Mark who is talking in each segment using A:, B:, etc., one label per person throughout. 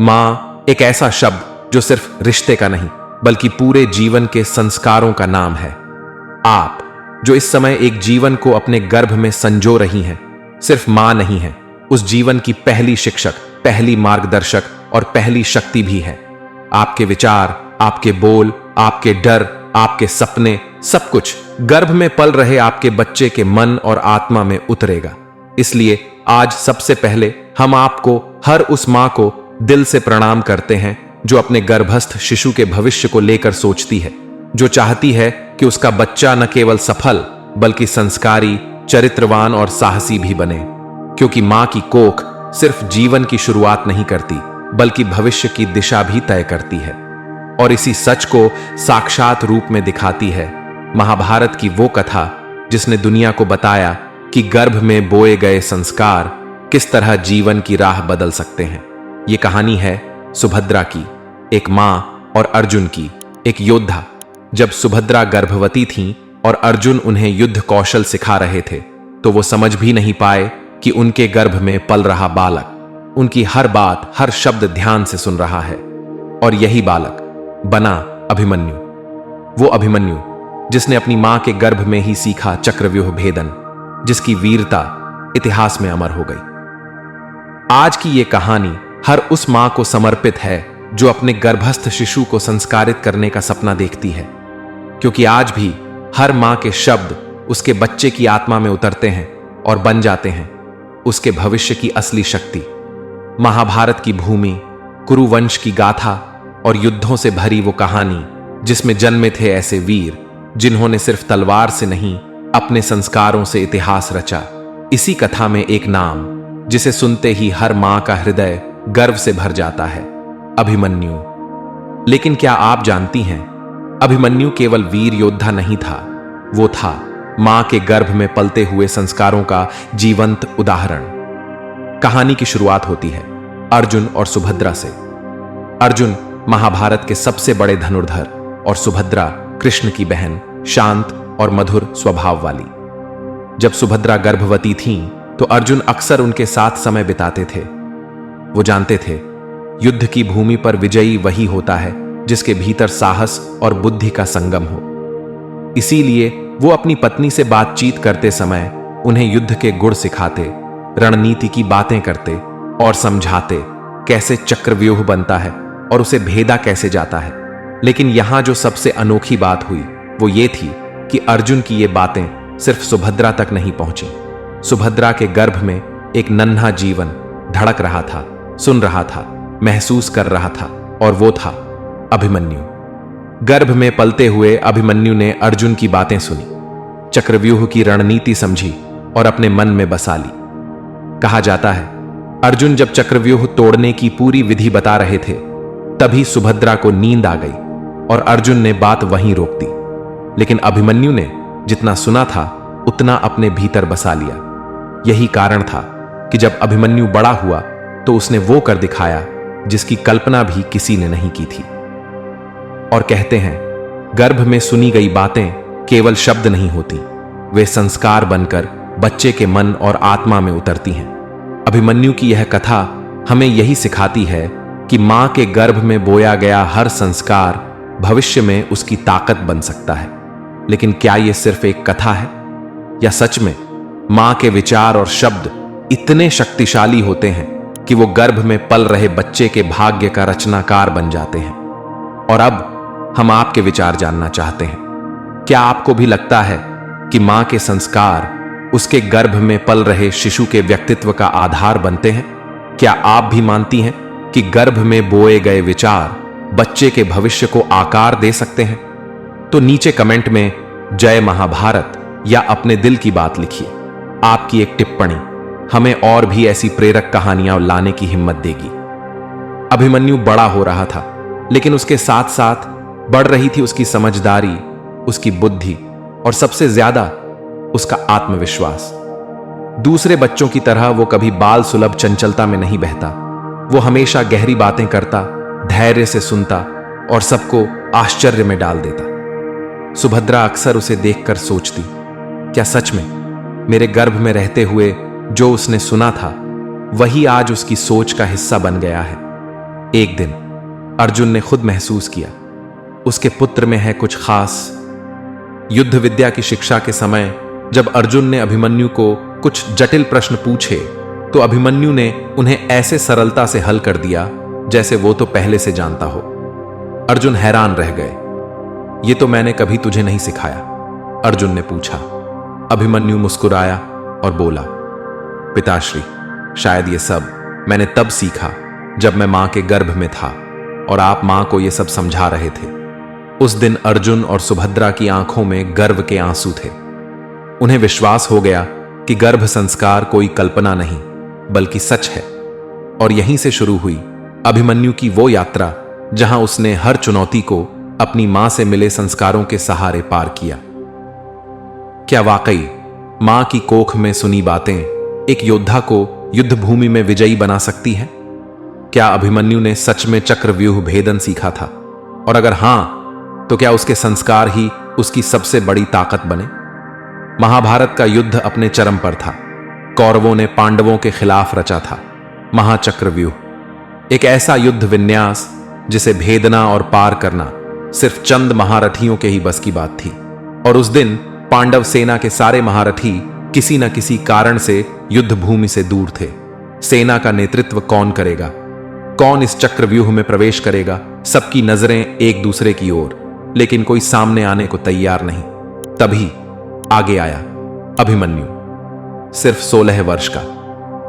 A: मां एक ऐसा शब्द जो सिर्फ रिश्ते का नहीं बल्कि पूरे जीवन के संस्कारों का नाम है। आप जो इस समय एक जीवन को अपने गर्भ में संजो रही हैं, सिर्फ मां नहीं है, उस जीवन की पहली शिक्षक, पहली मार्गदर्शक और पहली शक्ति भी है। आपके विचार, आपके बोल, आपके डर, आपके सपने, सब कुछ गर्भ में पल रहे आपके बच्चे के मन और आत्मा में उतरेगा। इसलिए आज सबसे पहले हम आपको, हर उस मां को दिल से प्रणाम करते हैं जो अपने गर्भस्थ शिशु के भविष्य को लेकर सोचती है, जो चाहती है कि उसका बच्चा न केवल सफल बल्कि संस्कारी, चरित्रवान और साहसी भी बने। क्योंकि मां की कोख सिर्फ जीवन की शुरुआत नहीं करती बल्कि भविष्य की दिशा भी तय करती है। और इसी सच को साक्षात रूप में दिखाती है महाभारत की वो कथा जिसने दुनिया को बताया कि गर्भ में बोए गए संस्कार किस तरह जीवन की राह बदल सकते हैं। ये कहानी है सुभद्रा की, एक मां, और अर्जुन की, एक योद्धा। जब सुभद्रा गर्भवती थीं और अर्जुन उन्हें युद्ध कौशल सिखा रहे थे तो वो समझ भी नहीं पाए कि उनके गर्भ में पल रहा बालक उनकी हर बात, हर शब्द ध्यान से सुन रहा है। और यही बालक बना अभिमन्यु, वो अभिमन्यु जिसने अपनी मां के गर्भ में ही सीखा चक्रव्यूह भेदन, जिसकी वीरता इतिहास में अमर हो गई। आज की ये कहानी हर उस मां को समर्पित है जो अपने गर्भस्थ शिशु को संस्कारित करने का सपना देखती है। क्योंकि आज भी हर मां के शब्द उसके बच्चे की आत्मा में उतरते हैं और बन जाते हैं उसके भविष्य की असली शक्ति। महाभारत की भूमि, कुरुवंश की गाथा और युद्धों से भरी वो कहानी जिसमें जन्मे थे ऐसे वीर जिन्होंने सिर्फ तलवार से नहीं अपने संस्कारों से इतिहास रचा। इसी कथा में एक नाम जिसे सुनते ही हर मां का हृदय गर्व से भर जाता है, अभिमन्यु। लेकिन क्या आप जानती हैं, अभिमन्यु केवल वीर योद्धा नहीं था, वो था मां के गर्भ में पलते हुए संस्कारों का जीवंत उदाहरण। कहानी की शुरुआत होती है अर्जुन और सुभद्रा से। अर्जुन महाभारत के सबसे बड़े धनुर्धर और सुभद्रा कृष्ण की बहन, शांत और मधुर स्वभाव वाली। जब सुभद्रा गर्भवती थीं तो अर्जुन अक्सर उनके साथ समय बिताते थे। वो जानते थे युद्ध की भूमि पर विजयी वही होता है जिसके भीतर साहस और बुद्धि का संगम हो। इसीलिए वो अपनी पत्नी से बातचीत करते समय उन्हें युद्ध के गुण सिखाते, रणनीति की बातें करते और समझाते कैसे चक्रव्यूह बनता है और उसे भेदा कैसे जाता है। लेकिन यहां जो सबसे अनोखी बात हुई वो ये थी कि अर्जुन की ये बातें सिर्फ सुभद्रा तक नहीं पहुंची। सुभद्रा के गर्भ में एक नन्हा जीवन धड़क रहा था, सुन रहा था, महसूस कर रहा था, और वो था अभिमन्यु। गर्भ में पलते हुए अभिमन्यु ने अर्जुन की बातें सुनी, चक्रव्यूह की रणनीति समझी और अपने मन में बसा ली। कहा जाता है अर्जुन जब चक्रव्यूह तोड़ने की पूरी विधि बता रहे थे तभी सुभद्रा को नींद आ गई और अर्जुन ने बात वहीं रोक दी। लेकिन अभिमन्यु ने जितना सुना था उतना अपने भीतर बसा लिया। यही कारण था कि जब अभिमन्यु बड़ा हुआ तो उसने वो कर दिखाया जिसकी कल्पना भी किसी ने नहीं की थी। और कहते हैं गर्भ में सुनी गई बातें केवल शब्द नहीं होती, वे संस्कार बनकर बच्चे के मन और आत्मा में उतरती हैं। अभिमन्यु की यह कथा हमें यही सिखाती है कि मां के गर्भ में बोया गया हर संस्कार भविष्य में उसकी ताकत बन सकता है। लेकिन क्या यह सिर्फ एक कथा है या सच में मां के विचार और शब्द इतने शक्तिशाली होते हैं कि वो गर्भ में पल रहे बच्चे के भाग्य का रचनाकार बन जाते हैं। और अब हम आपके विचार जानना चाहते हैं, क्या आपको भी लगता है कि मां के संस्कार उसके गर्भ में पल रहे शिशु के व्यक्तित्व का आधार बनते हैं? क्या आप भी मानती हैं कि गर्भ में बोए गए विचार बच्चे के भविष्य को आकार दे सकते हैं? तो नीचे कमेंट में जय महाभारत या अपने दिल की बात लिखिए। आपकी एक टिप्पणी हमें और भी ऐसी प्रेरक कहानियां लाने की हिम्मत देगी। अभिमन्यु बड़ा हो रहा था, लेकिन उसके साथ साथ बढ़ रही थी उसकी समझदारी, उसकी बुद्धि और सबसे ज्यादा उसका आत्मविश्वास। दूसरे बच्चों की तरह वो कभी बाल सुलभ चंचलता में नहीं बहता। वो हमेशा गहरी बातें करता, धैर्य से सुनता और सबको आश्चर्य में डाल देता। सुभद्रा अक्सर उसे देखकर सोचती, क्या सच में मेरे गर्भ में रहते हुए जो उसने सुना था वही आज उसकी सोच का हिस्सा बन गया है? एक दिन अर्जुन ने खुद महसूस किया उसके पुत्र में है कुछ खास। युद्ध विद्या की शिक्षा के समय जब अर्जुन ने अभिमन्यु को कुछ जटिल प्रश्न पूछे तो अभिमन्यु ने उन्हें ऐसे सरलता से हल कर दिया जैसे वो तो पहले से जानता हो। अर्जुन हैरान रह गए। ये तो मैंने कभी तुझे नहीं सिखाया, अर्जुन ने पूछा। अभिमन्यु मुस्कुराया और बोला, पिताश्री, शायद ये सब मैंने तब सीखा जब मैं मां के गर्भ में था और आप मां को ये सब समझा रहे थे। उस दिन अर्जुन और सुभद्रा की आंखों में गर्व के आंसू थे। उन्हें विश्वास हो गया कि गर्भ संस्कार कोई कल्पना नहीं बल्कि सच है। और यहीं से शुरू हुई अभिमन्यु की वो यात्रा जहां उसने हर चुनौती को अपनी मां से मिले संस्कारों के सहारे पार किया। क्या वाकई मां की कोख में सुनी बातें एक योद्धा को युद्ध भूमि में विजयी बना सकती हैं? क्या अभिमन्यु ने सच में चक्रव्यूह भेदन सीखा था? और अगर हां, तो क्या उसके संस्कार ही उसकी सबसे बड़ी ताकत बने? महाभारत का युद्ध अपने चरम पर था। कौरवों ने पांडवों के खिलाफ रचा था महाचक्रव्यूह, एक ऐसा युद्ध विन्यास जिसे भेदना और पार करना सिर्फ चंद महारथियों के ही बस की बात थी। और उस दिन पांडव सेना के सारे महारथी किसी न किसी कारण से युद्ध भूमि से दूर थे। सेना का नेतृत्व कौन करेगा, कौन इस चक्रव्यूह में प्रवेश करेगा, सबकी नजरें एक दूसरे की ओर, लेकिन कोई सामने आने को तैयार नहीं। तभी आगे आया अभिमन्यु, सिर्फ 16 वर्ष का,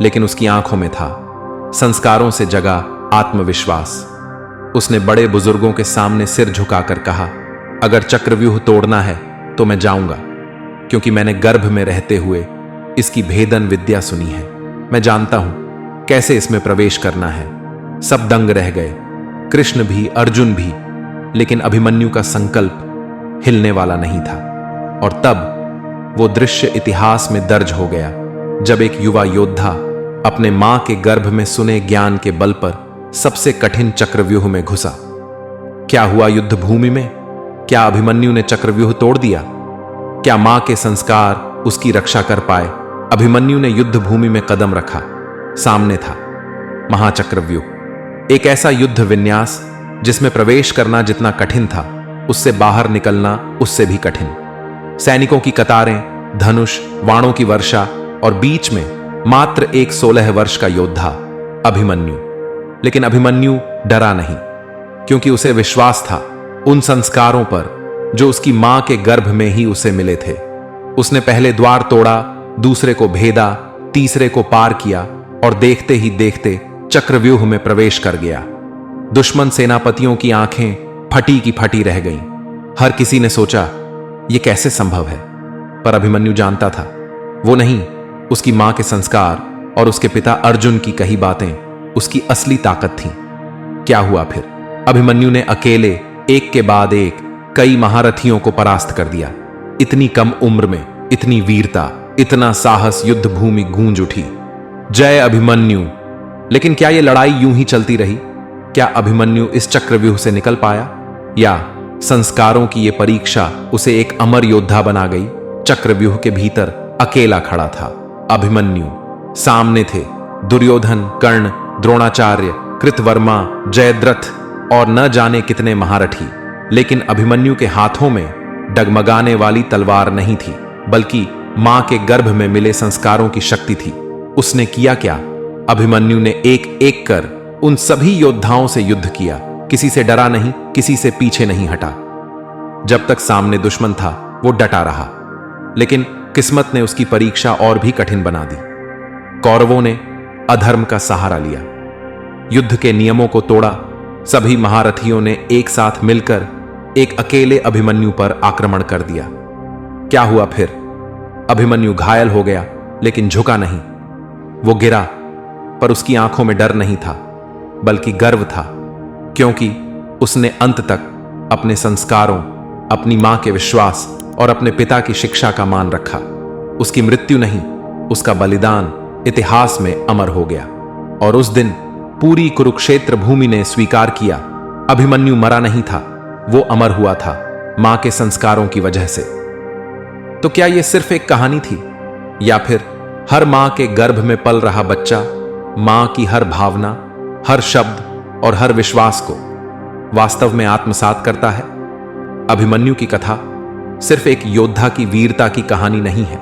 A: लेकिन उसकी आंखों में था संस्कारों से जगा आत्मविश्वास। उसने बड़े बुजुर्गों के सामने सिर झुकाकर कहा, अगर चक्रव्यूह तोड़ना है तो मैं जाऊंगा, क्योंकि मैंने गर्भ में रहते हुए इसकी भेदन विद्या सुनी है। मैं जानता हूं कैसे इसमें प्रवेश करना है। सब दंग रह गए, कृष्ण भी, अर्जुन भी, लेकिन अभिमन्यु का संकल्प हिलने वाला नहीं था। और तब वो दृश्य इतिहास में दर्ज हो गया जब एक युवा योद्धा अपने मां के गर्भ में सुने ज्ञान के बल पर सबसे कठिन चक्रव्यूह में घुसा। क्या हुआ युद्ध भूमि में? क्या अभिमन्यु ने चक्रव्यूह तोड़ दिया? क्या मां के संस्कार उसकी रक्षा कर पाए? अभिमन्यु ने युद्ध भूमि में कदम रखा। सामने था महाचक्रव्यूह, एक ऐसा युद्ध विन्यास जिसमें प्रवेश करना जितना कठिन था, उससे बाहर निकलना उससे भी कठिन। सैनिकों की कतारें, धनुष, बाणों की वर्षा और बीच में मात्र एक 16 वर्ष का योद्धा अभिमन्यु। लेकिन अभिमन्यु डरा नहीं, क्योंकि उसे विश्वास था उन संस्कारों पर जो उसकी मां के गर्भ में ही उसे मिले थे। उसने पहले द्वार तोड़ा, दूसरे को भेदा, तीसरे को पार किया और देखते ही देखते चक्रव्यूह में प्रवेश कर गया। दुश्मन सेनापतियों की आंखें फटी की फटी रह गईं। हर किसी ने सोचा यह कैसे संभव है, पर अभिमन्यु जानता था वो नहीं, उसकी मां के संस्कार और उसके पिता अर्जुन की कही बातें उसकी असली ताकत थीं। क्या हुआ फिर? अभिमन्यु ने अकेले एक के बाद एक कई महारथियों को परास्त कर दिया। इतनी कम उम्र में इतनी वीरता, इतना साहस, युद्ध भूमि गूंज उठी, जय अभिमन्यु। लेकिन क्या यह लड़ाई यूं ही चलती रही? क्या अभिमन्यु इस चक्रव्यूह से निकल पाया, या संस्कारों की यह परीक्षा उसे एक अमर योद्धा बना गई? चक्रव्यूह के भीतर अकेला खड़ा था अभिमन्यु। सामने थे दुर्योधन, कर्ण, द्रोणाचार्य, कृतवर्मा, जयद्रथ और न जाने कितने महारथी। लेकिन अभिमन्यु के हाथों में डगमगाने वाली तलवार नहीं थी, बल्कि मां के गर्भ में मिले संस्कारों की शक्ति थी। उसने किया क्या? अभिमन्यु ने एक एक कर उन सभी योद्धाओं से युद्ध किया। किसी से डरा नहीं, किसी से पीछे नहीं हटा। जब तक सामने दुश्मन था वो डटा रहा, लेकिन किस्मत ने उसकी परीक्षा और भी कठिन बना दी। कौरवों ने अधर्म का सहारा लिया, युद्ध के नियमों को तोड़ा। सभी महारथियों ने एक साथ मिलकर एक अकेले अभिमन्यु पर आक्रमण कर दिया। क्या हुआ फिर? अभिमन्यु घायल हो गया, लेकिन झुका नहीं। वो गिरा, पर उसकी आंखों में डर नहीं था, बल्कि गर्व था, क्योंकि उसने अंत तक अपने संस्कारों, अपनी मां के विश्वास और अपने पिता की शिक्षा का मान रखा। उसकी मृत्यु नहीं, उसका बलिदान इतिहास में अमर हो गया। और उस दिन पूरी कुरुक्षेत्र भूमि ने स्वीकार किया, अभिमन्यु मरा नहीं था, वो अमर हुआ था मां के संस्कारों की वजह से। तो क्या यह सिर्फ एक कहानी थी, या फिर हर मां के गर्भ में पल रहा बच्चा, मां की हर भावना, हर शब्द, और हर विश्वास को वास्तव में आत्मसात करता है। अभिमन्यु की कथा सिर्फ एक योद्धा की वीरता की कहानी नहीं है,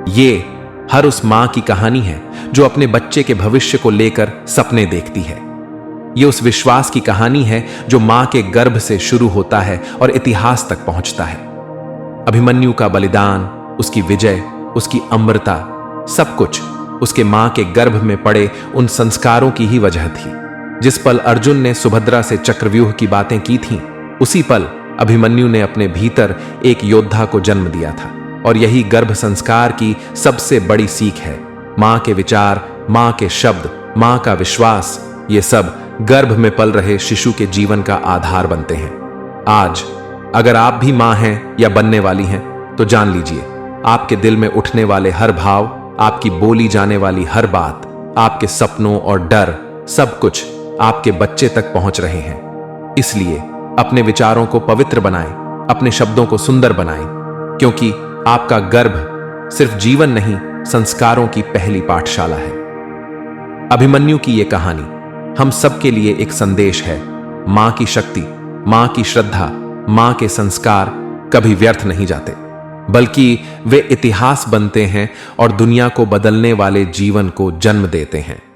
A: ये हर उस मां की कहानी है जो अपने बच्चे के भविष्य को लेकर सपने देखती है। ये उस विश्वास की कहानी है जो मां के गर्भ से शुरू होता है और इतिहास तक पहुंचता है। अभिमन्यु का बलिदान, उसकी विजय, उसकी अमरता, सब कुछ उसके मां के गर्भ में पड़े उन संस्कारों की ही वजह थी। जिस पल अर्जुन ने सुभद्रा से चक्रव्यूह की बातें की थीं, उसी पल अभिमन्यु ने अपने भीतर एक योद्धा को जन्म दिया था। और यही गर्भ संस्कार की सबसे बड़ी सीख है। मां के विचार, मां के शब्द, मां का विश्वास, ये सब गर्भ में पल रहे शिशु के जीवन का आधार बनते हैं। आज अगर आप भी मां हैं या बनने वाली हैं, तो जान लीजिए, आपके दिल में उठने वाले हर भाव, आपकी बोली जाने वाली हर बात, आपके सपनों और डर, सब कुछ आपके बच्चे तक पहुंच रहे हैं। इसलिए अपने विचारों को पवित्र बनाएं, अपने शब्दों को सुंदर बनाएं, क्योंकि आपका गर्भ सिर्फ जीवन नहीं, संस्कारों की पहली पाठशाला है। अभिमन्यु की यह कहानी हम सबके लिए एक संदेश है। मां की शक्ति, मां की श्रद्धा, मां के संस्कार कभी व्यर्थ नहीं जाते, बल्कि वे इतिहास बनते हैं और दुनिया को बदलने वाले जीवन को जन्म देते हैं।